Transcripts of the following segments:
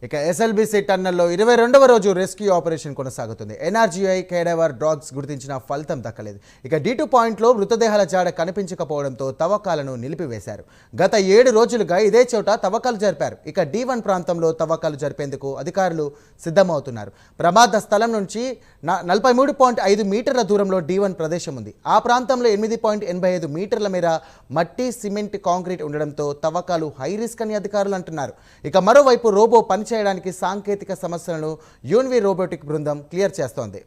ఇక ఎస్ఎల్బీసీ టన్నల్లో 22వ రోజు rescue operation కొనసాగుతుంది. ఎన్ఆర్జీఐ కేడవర్ డాగ్స్ గుర్తించిన ఫలితం దక్కలేదు. ఇక D2 పాయింట్లో మృతదేహాల జాడ కనిపించకపోవడంతో తవ్వకాలను నిలిపివేశారు. గత 7 రోజులుగా ఇదే చోట తవ్వకాలు జరిపారు. ఇక D1 ప్రాంతంలో తవ్వకాలు జరిపేందుకు అధికారులు సిద్ధమవుతున్నారు. ప్రమాద స్థలం నుంచి 43.5 మీటర్ల దూరంలో D1 ప్రదేశం ఉంది. ఆ ప్రాంతంలో 8.85 మీటర్ల మేర మట్టి, సిమెంట్, కాంక్రీట్ ఉండడంతో తవ్వకాలు హై రిస్క్ అని అధికారులు అంటున్నారు. ఇక మరోవైపు రోబో పనిచేయడానికి సాంకేతిక సమస్యలను యూన్వి రోబోటిక్ బృందం క్లియర్ చేస్తోంది.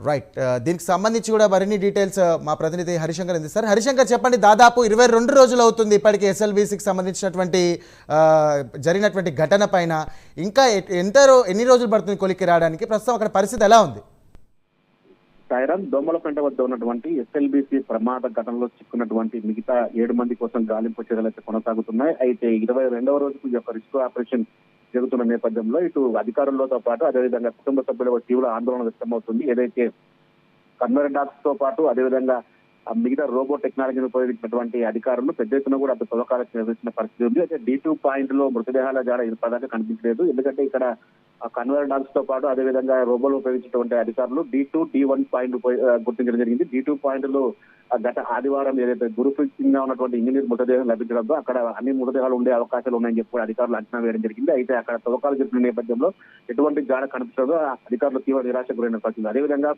రైట్, దీనికి సంబంధించి కూడా మరిన్ని డీటెయిల్స్ మా ప్రతినిధి హరిశంకర్ అందిస్తారు. హరిశంకర్, చెప్పండి, దాదాపు 22 రోజులు అవుతుంది ఇప్పటికే ఎస్ఎల్బీసీకి సంబంధించినటువంటి జరిగినటువంటి ఘటన పైన. ఇంకా ఎన్ని రోజులు పడుతుంది కొలిక్కి రావడానికి? ప్రస్తుతం అక్కడ పరిస్థితి ఎలా ఉంది? సాయిరాం, దోమలపేట వద్ద ఉన్నటువంటి ఎస్ఎల్బీసీ ప్రమాద ఘటనలో చిక్కున్నటువంటి మిగతా 7 మంది కోసం గాలింపు చర్యలు అయితే కొనసాగుతున్నాయి. అయితే 22వ రోజుకు ఈ యొక్క రిస్క్ ఆపరేషన్ జరుగుతున్న నేపథ్యంలో ఇటు అధికారులతో పాటు అదేవిధంగా కుటుంబ సభ్యుల తీవ్ర ఆందోళన వ్యక్తమవుతుంది. ఏదైతే కన్వేర్ డాగ్స్ తో పాటు అదేవిధంగా మిగతా రోబో టెక్నాలజీని ఉపయోగించినటువంటి అధికారులు పెద్ద ఎత్తున కూడా అంత తవ్వకాలకు నిర్వహించిన పరిస్థితి ఉంది. అయితే D2 పాయింట్ లో మృతదేహాల జాడ పదార్థం కనిపించలేదు. ఎందుకంటే ఇక్కడ కన్వేర్ డాగ్స్ తో పాటు అదేవిధంగా రోబోలు ఉపయోగించినటువంటి అధికారులు D2, D1 పాయింట్ గుర్తించడం జరిగింది. D2 పాయింట్ లో గత ఆదివారం ఏదైతే గురుప్రీత్ ఉన్నటువంటి ఇంజనీర్ మృతదేహం లభించడంతో అక్కడ అన్ని మృతదేహాలు ఉండే అవకాశాలు ఉన్నాయని చెప్పి అధికారులు అంచనా వేయడం జరిగింది. అయితే అక్కడ తవ్వకాలు జరిపిన నేపథ్యంలో ఎటువంటి జాడ కనిపించడంతో అధికారులు తీవ్ర నిరాశకు గురైన పరిస్థితి. అదేవిధంగా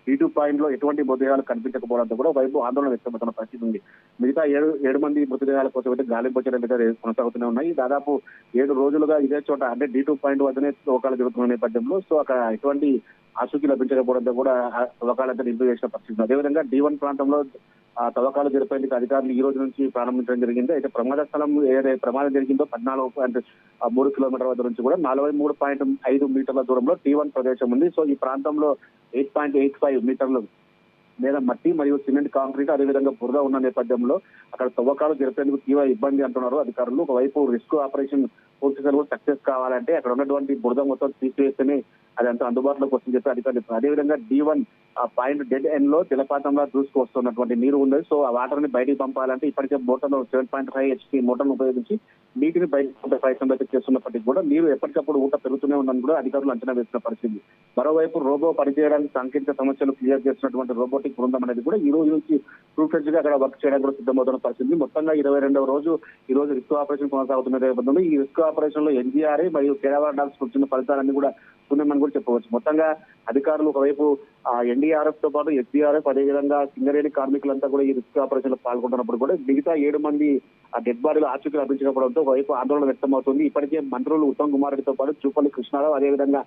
D2 పాయింట్ లో ఎటువంటి మృతదేహాలు కనిపించకపోవడంతో కూడా వైపు ఆందోళన వ్యక్తమవుతున్న పరిస్థితి ఉంది. మిగతా ఏడు మంది మృతదేహాల కోసం అయితే గాలింపు చర్యలు అయితే కొనసాగుతూనే ఉన్నాయి. దాదాపు 7 రోజులుగా ఇదే చోట అంటే D2 పాయింట్ వద్దనే తవ్వకాలు జరుగుతున్న నేపథ్యంలో సో అక్కడ ఎటువంటి ఆచూకీ లభించకపోవడంతో కూడా తవ్వకాలంతా నిలిపివేసిన పరిస్థితి. అదేవిధంగా D1 ప్రాంతంలో తవ్వకాలు జరిపేందుకు అధికారులు ఈ రోజు నుంచి ప్రారంభించడం జరిగింది. అయితే ప్రమాద స్థలం ఏదైతే ప్రమాదం జరిగిందో 14.3 కిలోమీటర్ల వద్ద నుంచి కూడా 43.5 మీటర్ల దూరంలో D1 ప్రదేశం ఉంది. సో ఈ ప్రాంతంలో 8.85 మీటర్లు మీద మట్టి మరియు సిమెంట్, కాంక్రీట్ అదేవిధంగా బురద ఉన్న నేపథ్యంలో అక్కడ తవ్వకాలు జరిపేందుకు తీవ్ర ఇబ్బంది అంటున్నారు అధికారులు. ఒకవైపు రిస్క్ ఆపరేషన్ పూర్తిగా సక్సెస్ కావాలంటే అక్కడ ఉన్నటువంటి బురద మొత్తం తీసివేస్తేనే అదంతా అందుబాటులోకి వస్తుందని చెప్పి అధికారులు చెప్తారు. అదేవిధంగా D1 పాయింట్ డెడ్ ఎండ్ లో జలపాతంలో దూసుకు వస్తున్నటువంటి నీరు ఉంది. సో ఆ వాటర్ ని బయటికి పంపాలంటే ఇప్పటికే మోటార్లు 7.5 HP మోటార్ను ఉపయోగించి నీటిని బయటకు ప్రయత్నం అయితే చేస్తున్నప్పటికీ కూడా నీరు ఎప్పటికప్పుడు ఊట పెరుగుతూనే ఉందని కూడా అధికారులు అంచనా వేస్తున్న పరిస్థితి. మరోవైపు రోబో పనిచేయడానికి సాంకేతిక సమస్యలు క్లియర్ చేస్తున్నటువంటి రోబోటిక్ బృందం అనేది కూడా ఈ రోజు నుంచి ట్రూఫెడ్జ్ గా అక్కడ వర్క్ చేయడానికి కూడా సిద్ధమవుతున్న పరిస్థితి. మొత్తంగా 22వ రోజు ఈ రోజు రిస్క్ ఆపరేషన్ కొనసాగుతున్న నేపథ్యంలో ఈ రిస్క్ ఆపరేషన్ లో NGRA మరియు కేడవర్ డాగ్స్ వచ్చిన ఫలితాలన్నీ కూడా శూన్యమని కూడా చెప్పవచ్చు. మొత్తంగా అధికారులు ఒకవైపు NDRF తో పాటు SDRF అదేవిధంగా సింగరేణి కార్మికులంతా కూడా ఈ రిస్క్ ఆపరేషన్ లో పాల్గొంటున్నప్పుడు కూడా మిగతా 7 మంది డెడ్ బాడీలు ఆచూకీ లభించకపోవడంతో ఒకవైపు ఆందోళన వ్యక్తమవుతుంది. ఇప్పటికే మంత్రులు ఉత్తమ్ కుమార్ రెడ్డితో పాటు జూపల్లి కృష్ణారావు అదేవిధంగా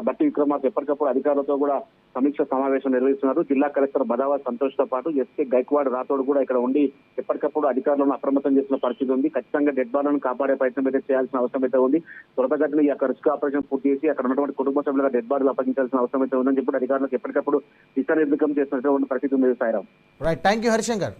బట్టి విక్రమార్క ఎప్పటికప్పుడు అధికారులతో కూడా సమీక్ష సమావేశం నిర్వహిస్తున్నారు. జిల్లా కలెక్టర్ బదావా సంతోష్ తో పాటు ఎస్కే గైక్వాడ్ రాథోడ్ కూడా ఇక్కడ ఉండి ఎప్పటికప్పుడు అధికారులను అప్రమత్తం చేసిన పరిస్థితి ఉంది. ఖచ్చితంగా డెడ్ బాడీలను కాపాడే ప్రయత్నం అయితే చేయాల్సిన అవసరం అయితే ఉంది. త్వరతగతిన ఈ యొక్క రిస్క్ ఆపరేషన్ పూర్తి చేసి అక్కడ ఉన్నటువంటి కుటుంబ సభ్యులుగా డెడ్ బాడీలు అప్పగించాల్సిన అవసరం అయితే ఉందని చెప్పి అధికారులకు ఎప్పటికప్పుడు దిశానిర్దేశం చేస్తున్నటువంటి పరిస్థితి ఉంది. Sairam. Right, thank you Harishankar.